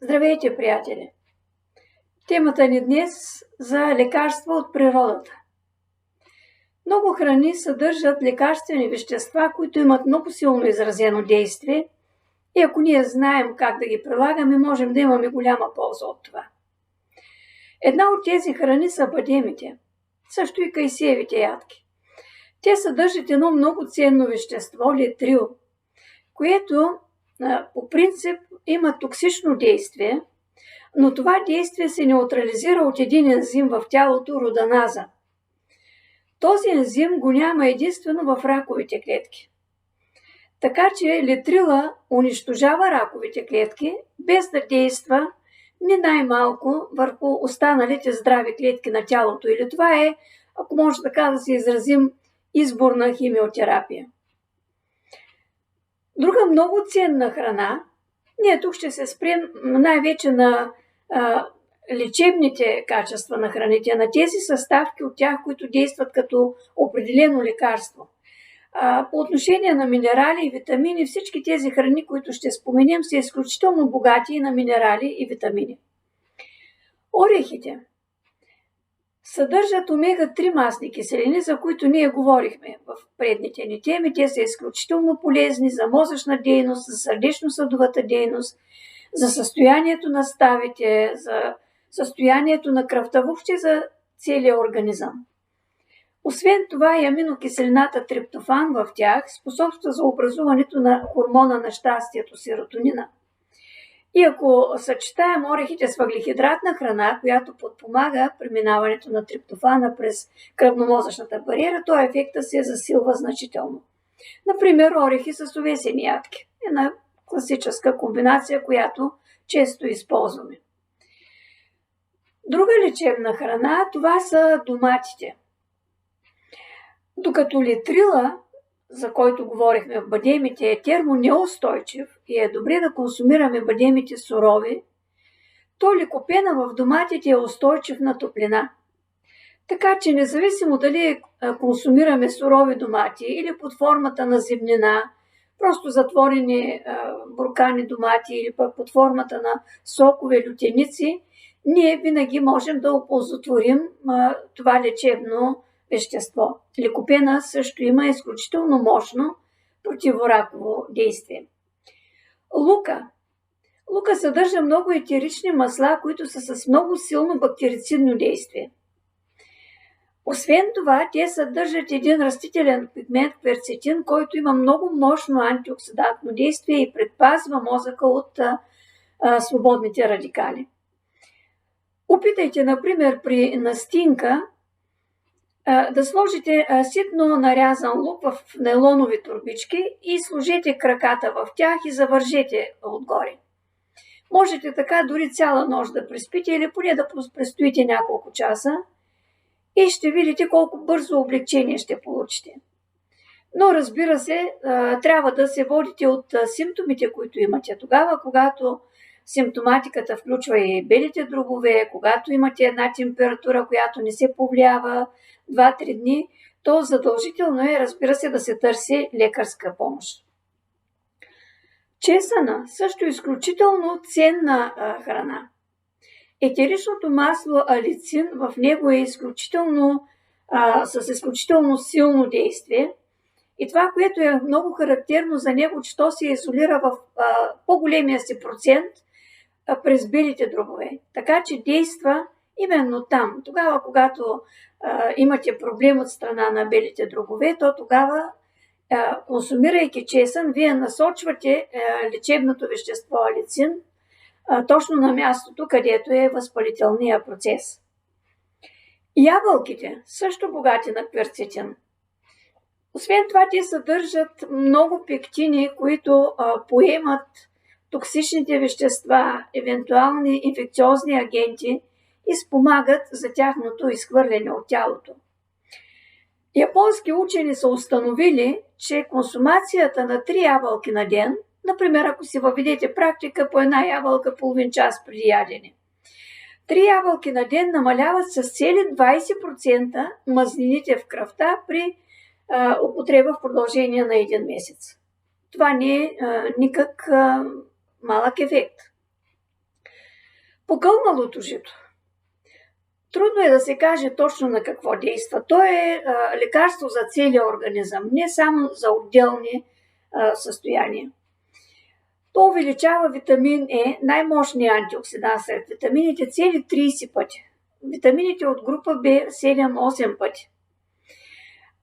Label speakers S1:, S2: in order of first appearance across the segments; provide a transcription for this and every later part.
S1: Здравейте, приятели! Темата ни днес за лекарства от природата. Много храни съдържат лекарствени вещества, които имат много силно изразено действие и ако ние знаем как да ги прилагаме, можем да имаме голяма полза от това. Една от тези храни са бадемите, също и кайсиевите ядки. Те съдържат едно много ценно вещество – литрил, което по принцип има токсично действие, но това действие се неутрализира от един ензим в тялото – роданаза. Този ензим го няма единствено в раковите клетки. Така че литрила унищожава раковите клетки, без да действа ни най-малко върху останалите здрави клетки на тялото. Или това е, ако може така да се изразим, изборна химиотерапия. Друга много ценна храна, ние тук ще се спрем най-вече на лечебните качества на храните, на тези съставки от тях, които действат като определено лекарство. По отношение на минерали и витамини, всички тези храни, които ще споменем, са изключително богати на минерали и витамини. Орехите съдържат омега-3 масни киселини, за които ние говорихме в предните ни теми. Те са изключително полезни за мозъчна дейност, за сърдечно-съдовата дейност, за състоянието на ставите, за състоянието на кръвта, въобще за целия организъм. Освен това и аминокиселината триптофан в тях способства за образуването на хормона на щастието – серотонина. И ако съчетаем орехите с въглехидратна храна, която подпомага преминаването на триптофана през кръвномозъчната бариера, то ефекта се засилва значително. Например, орехи с овесени ядки. Една класическа комбинация, която често използваме. Друга лечебна храна, това са доматите. Докато литрила, за който говорихме в бадемите, е термонеустойчив и е добре да консумираме бадемите сурови, то ликопена в доматите е устойчив на топлина. Така че независимо дали консумираме сурови домати или под формата на зимнина, просто затворени буркани домати или пък под формата на сокове лютеници, ние винаги можем да оползотворим това лечебно вещество. Ликопена също има изключително мощно противораково действие. Лука съдържа много етерични масла, които са с много силно бактерицидно действие. Освен това, те съдържат един растителен пигмент кверцетин, който има много мощно антиоксидантно действие и предпазва мозъка от свободните радикали. Опитайте, например, при настинка да сложите ситно нарязан лук в нейлонови торбички и сложете краката в тях и завържете отгоре. Можете така дори цяла нощ да преспите или поне да престоите няколко часа и ще видите колко бързо облегчение ще получите. Но разбира се, трябва да се водите от симптомите, които имате. Тогава, когато симптоматиката включва и белите дробове, когато имате една температура, която не се повлиява 2-3 дни, то задължително е, разбира се, да се търси лекарска помощ. Чесъна също е изключително ценна храна. Етеричното масло алицин в него е с изключително силно действие и това, което е много характерно за него, че то се изолира в по-големия си процент през белите дробове. Така че действа именно там. Тогава, когато имате проблем от страна на белите дробове, то тогава, консумирайки чесън, вие насочвате лечебното вещество алицин точно на мястото, където е възпалителния процес. Ябълките също богати на кверцетин. Освен това, те съдържат много пектини, които поемат токсичните вещества, евентуални инфекциозни агенти и спомагат за тяхното изхвърляне от тялото. Японски учени са установили, че консумацията на 3 ябълки на ден, например, ако си въведете практика по една ябълка половин час преди ядене, 3 ябълки на ден намаляват с цели 20% мазнините в кръвта при употреба в продължение на 1 месец. Това не е никак малък ефект. Погълналото жито. Трудно е да се каже точно на какво действа. То е лекарство за целия организъм, не само за отделни състояния. То увеличава витамин Е, най-мощният антиоксидант сред витамините, цели 30 пъти. Витамините от група Б 7-8 пъти.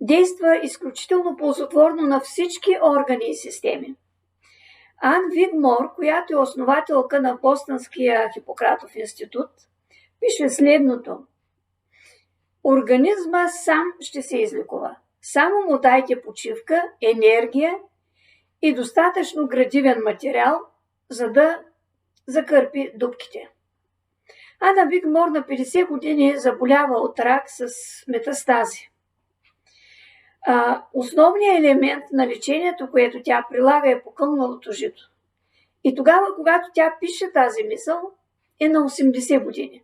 S1: Действа изключително ползотворно на всички органи и системи. Ан Вигмор, която е основателка на Бостонския Хипократов институт, пише следното. Организма сам ще се излекува. Само му дайте почивка, енергия и достатъчно градивен материал, за да закърпи дупките. Ана Вигмор на 50 години заболява от рак с метастази. Основният елемент на лечението, което тя прилага, е покълналото жито. И тогава, когато тя пише тази мисъл, е на 80 години.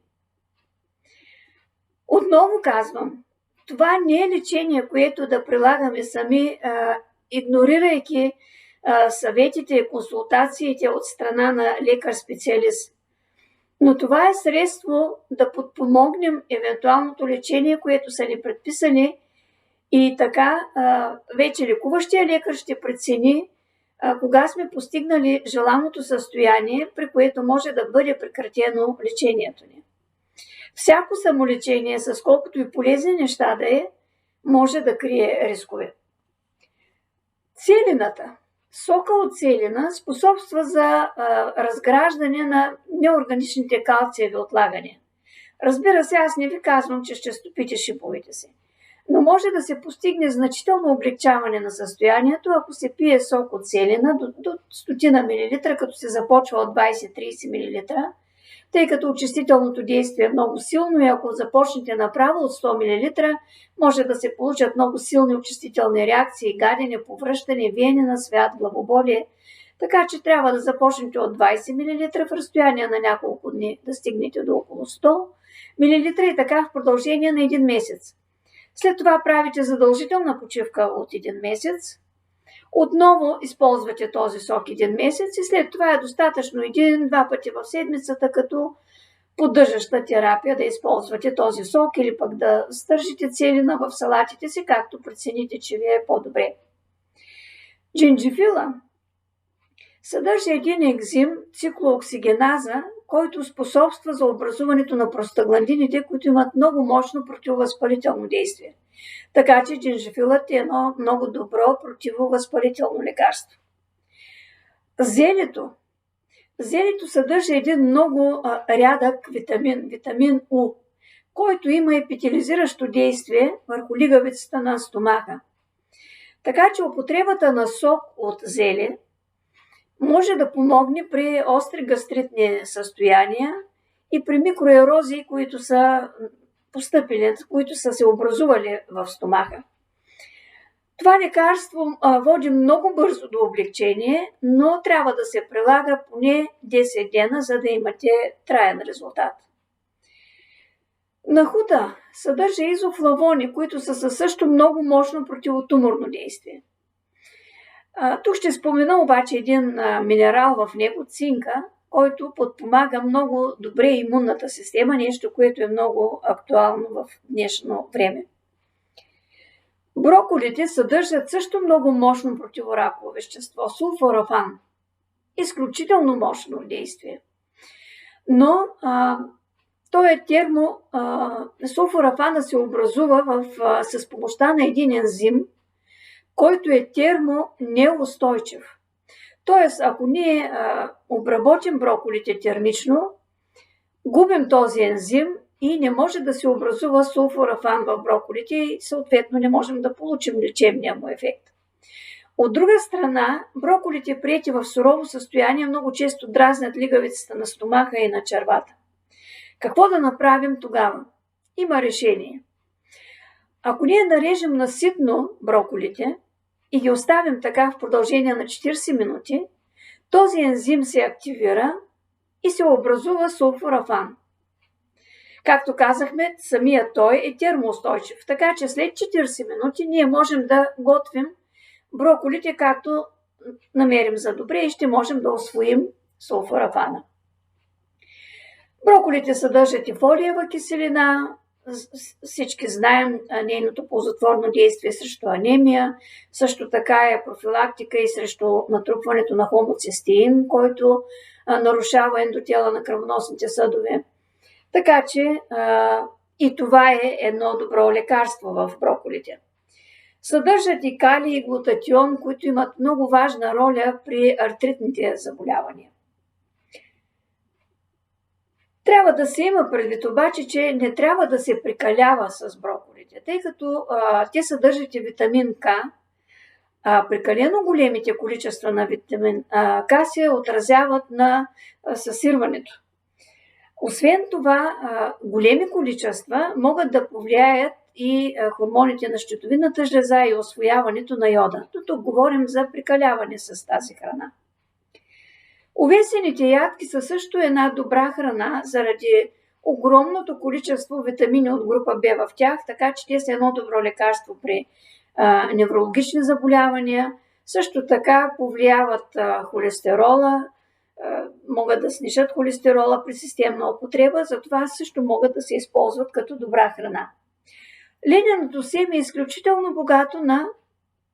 S1: Отново казвам, това не е лечение, което да прилагаме сами, игнорирайки съветите и консултациите от страна на лекар-специалист. Но това е средство да подпомогнем евентуалното лечение, което са ни предписани, и така вече лекуващия лекар ще прецени кога сме постигнали желаното състояние, при което може да бъде прекратено лечението ни. Всяко самолечение, с колкото и полезни неща да е, може да крие рискове. Целината. Сока от целина способства за разграждане на неорганичните калциеви отлагания. Разбира се, аз не ви казвам, че ще стопите шиповете си. Но може да се постигне значително облегчаване на състоянието, ако се пие сок от целина до 100 мл, като се започва от 20-30 мл, тъй като очистителното действие е много силно и ако започнете направо от 100 мл, може да се получат много силни очистителни реакции, гадене, повръщане, виене на свят, главоболие. Така че трябва да започнете от 20 мл в разстояние на няколко дни, да стигнете до около 100 мл и така в продължение на един месец. След това правите задължителна почивка от един месец. Отново използвате този сок един месец и след това е достатъчно 1-2 пъти в седмицата като поддържаща терапия да използвате този сок или пък да стържите целина в салатите си, както прецените, че ви е по-добре. Джинджифила съдържа един ензим, циклооксигеназа, който способства за образуването на простагландините, които имат много мощно противовъзпалително действие. Така че джинжифилът е едно много добро противовъзпалително лекарство. Зелето съдържа един много рядък витамин У, който има епителизиращо действие върху лигавицата на стомаха. Така че употребата на сок от зеле може да помогне при остри гастритни състояния и при микроерозии, които са постъпили, които са се образували в стомаха. Това лекарство води много бързо до облегчение, но трябва да се прилага поне 10 дена, за да имате траен резултат. Нахута съдържа изофлавони, които са със също много мощно противотуморно действие. Тук ще спомена обаче един минерал в него, цинка, който подпомага много добре имунната система, нещо, което е много актуално в днешно време. Броколите съдържат също много мощно противораково вещество, сулфорафан. Изключително мощно действие. Но сулфорафана се образува с помощта на един ензим, който е термонеустойчив. Тоест, ако ние обработим броколите термично, губим този ензим и не може да се образува сулфорафан в броколите и съответно не можем да получим лечебния му ефект. От друга страна, броколите, приети в сурово състояние, много често дразнят лигавицата на стомаха и на червата. Какво да направим тогава? Има решение. Ако ние нарежем на ситно броколите и ги оставим така в продължение на 40 минути, този ензим се активира и се образува сулфорафан. Както казахме, самият той е термоустойчив, така че след 40 минути ние можем да готвим броколите както намерим за добре и ще можем да усвоим сулфорафана. Броколите съдържат и фолиева киселина. Всички знаем нейното ползотворно действие срещу анемия. Също така е профилактика и срещу натрупването на хомоцистеин, който нарушава ендотела на кръвоносните съдове. Така че и това е едно добро лекарство в броколите. Съдържат и калий и глутатион, които имат много важна роля при артритните заболявания. Трябва да се има предвид обаче, че не трябва да се прекалява с броколите, тъй като те съдържат и витамин К. Прекалено големите количества на витамин К се отразяват на съсирването. Освен това, големи количества могат да повлияят и хормоните на щитовидната жлеза и усвояването на йода. Тук говорим за прекаляване с тази храна. Овесените ядки са също една добра храна заради огромното количество витамини от група В в тях, така че те са едно добро лекарство при неврологични заболявания. Също така повлияват холестерола, могат да снижат холестерола при системна употреба, затова също могат да се използват като добра храна. Линеното семе е изключително богато на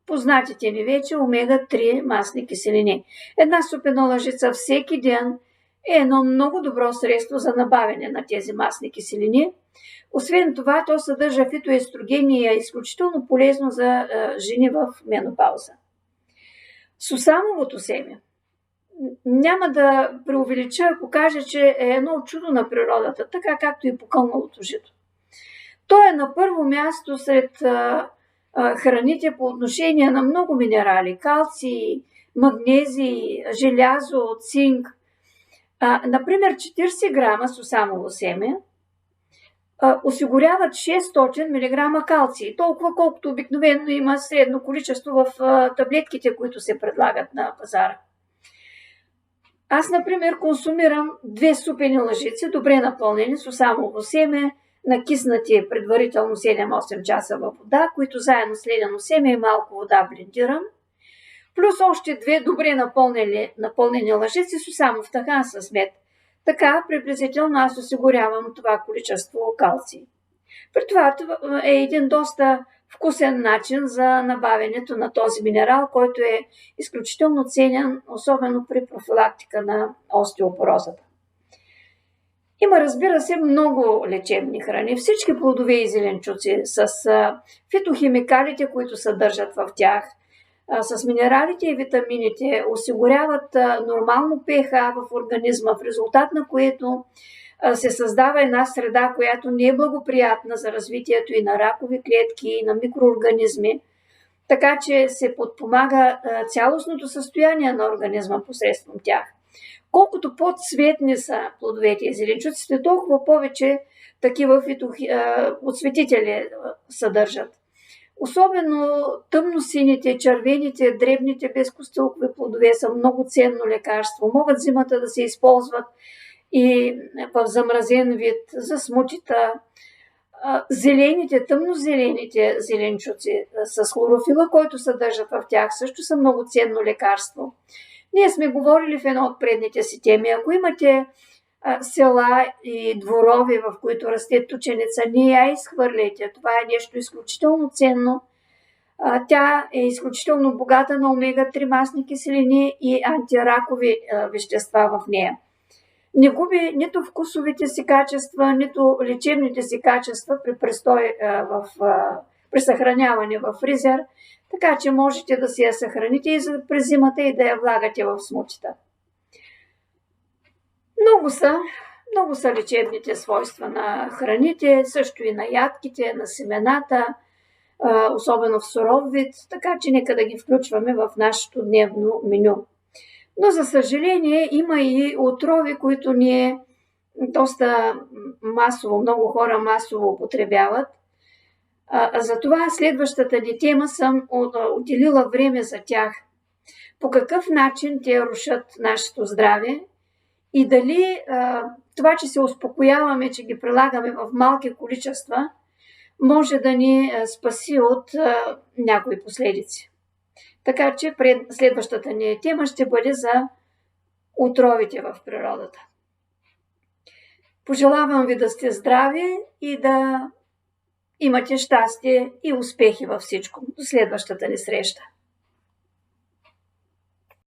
S1: познатите ни вече омега-3 масни киселини. Една супена лъжица всеки ден е едно много добро средство за набавяне на тези масни киселини. Освен това, то съдържа фитоестрогени и е изключително полезно за жени в менопауза. Сусамовото семе. Няма да преувелича, ако кажа, че е едно чудо на природата, така както и покълналото жито. То е на първо място сред храните по отношение на много минерали, калций, магнезий, желязо, цинк. Например, 40 грама сусамово семе осигуряват 600 мг калций, толкова колкото обикновено има средно количество в таблетките, които се предлагат на пазара. Аз, например, консумирам 2 супени лъжици, добре напълнени сусамово семе, накиснати предварително 7-8 часа във вода, които заедно с ледено семе и малко вода блендирам, плюс още 2 добре напълнени лъжици сусамов тахан с мед. Така приблизително аз осигурявам това количество калций. При това е един доста вкусен начин за набавянето на този минерал, който е изключително ценен, особено при профилактика на остеопорозата. Има, разбира се, много лечебни храни. Всички плодове и зеленчуци с фитохимикалите, които съдържат в тях, с минералите и витамините осигуряват нормално pH в организма, в резултат на което се създава една среда, която не е благоприятна за развитието и на ракови клетки, и на микроорганизми, така че се подпомага цялостното състояние на организма посредством тях. Колкото по-цветни са плодовете и зеленчуците, толкова повече такива подсветители съдържат. Особено тъмносините, червените, дребните безкостилкови плодове са много ценно лекарство. Могат зимата да се използват и в замразен вид за смутита. Зелените, тъмнозелените зеленчуци с хлорофила, който съдържат в тях, също са много ценно лекарство. Ние сме говорили в едно от предните си теми. Ако имате села и дворови, в които расте тученица, не я изхвърляйте. Това е нещо изключително ценно. Тя е изключително богата на омега-3 масни киселини и антиракови вещества в нея. Не губи нито вкусовите си качества, нито лечебните си качества при престой при съхраняване в фризер, така че можете да си я съхраните и през зимата и да я влагате в смутита. Много са лечебните свойства на храните, също и на ядките, на семената, особено в суров вид, така че нека да ги включваме в нашето дневно меню. Но за съжаление има и отрови, които ние доста масово, много хора масово употребяват. Затова следващата ни тема съм отделила време за тях. По какъв начин те рушат нашето здраве и дали това, че се успокояваме, че ги прилагаме в малки количества, може да ни спаси от някои последици. Така че следващата ни тема ще бъде за отровите в природата. Пожелавам ви да сте здрави и да имате щастие и успехи във всичко. До следващата ни среща!